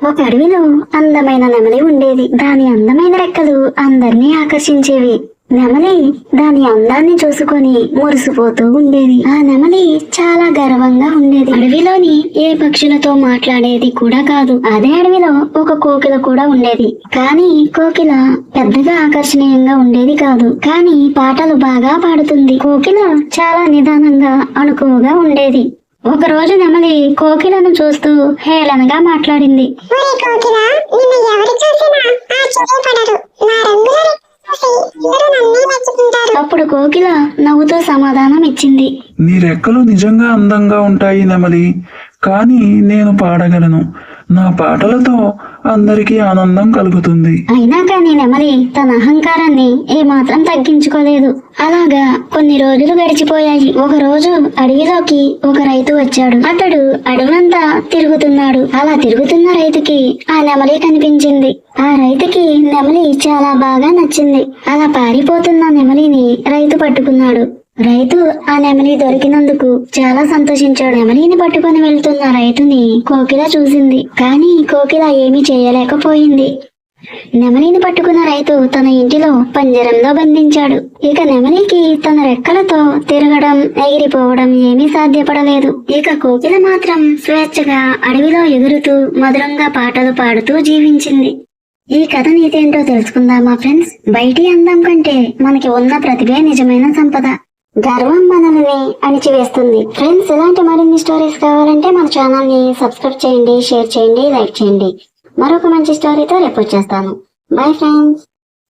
ఒక అడవిలో అందమైన నెమలి ఉండేది. దాని అందమైన రెక్కలు అందరినీ ఆకర్షించేవి. నెమలి దాని అందాన్ని చూసుకొని మురిసిపోతూ ఉండేది. ఆ నెమలి చాలా గర్వంగా ఉండేది. అడవిలోని ఏ పక్షులతో మాట్లాడేది కూడా కాదు. అదే అడవిలో ఒక కోకిల కూడా ఉండేది. కానీ కోకిల పెద్దగా ఆకర్షణీయంగా ఉండేది కాదు. కానీ పాటలు బాగా పాడుతుంది. కోకిల చాలా నిదానంగా అణుకువగా ఉండేది. ఒక రోజు నెమలి కోకిలను చూస్తూ హేళనగా మాట్లాడింది. అప్పుడు కోకిల నవ్వుతూ సమాధానం ఇచ్చింది. నీ రెక్కలు నిజంగా అందంగా ఉంటాయి నెమలి, కానీ నేను పాడగలను. నా పాటలతో అందరికీ ఆనందం కలుగుతుంది. అయినా కానీ నెమలి తన అహంకారాన్ని ఏమాత్రం తగ్గించుకోలేదు. అలాగా కొన్ని రోజులు గడిచిపోయాయి. ఒక రోజు అడవిలోకి ఒక రైతు వచ్చాడు. అతడు అడవంతా తిరుగుతున్నాడు. అలా తిరుగుతున్న రైతుకి ఆ నెమలి కనిపించింది. ఆ రైతుకి నెమలి చాలా బాగా నచ్చింది. అలా పారిపోతున్న నెమలిని రైతు పట్టుకున్నాడు. రైతు ఆ నెమలి దొరికినందుకు చాలా సంతోషించాడు. నెమలిని పట్టుకుని వెళ్తున్న రైతుని కోకిల చూసింది. కానీ కోకిల ఏమీ చేయలేకపోయింది. నెమలిని పట్టుకున్న రైతు తన ఇంటిలో పంజరంలో బంధించాడు. ఇక నెమలికి తన రెక్కలతో తిరగడం, ఎగిరిపోవడం ఏమీ సాధ్యపడలేదు. ఇక కోకిల మాత్రం స్వేచ్ఛగా అడవిలో ఎగురుతూ మధురంగా పాటలు పాడుతూ జీవించింది. ఈ కథ నీతేంటో తెలుసుకుందామా ఫ్రెండ్స్? బయటి అందం కంటే మనకి ఉన్న ప్రతిభే నిజమైన సంపద. గర్వం మనల్ని అణిచివేస్తుంది. ఫ్రెండ్స్, ఇలాంటి మరిన్ని స్టోరీస్ కావాలంటే మన ఛానల్ ని సబ్స్క్రైబ్ చేయండి, షేర్ చేయండి, లైక్ చేయండి. మరొక మంచి స్టోరీతో రేపు వచ్చేస్తాను. Bye friends.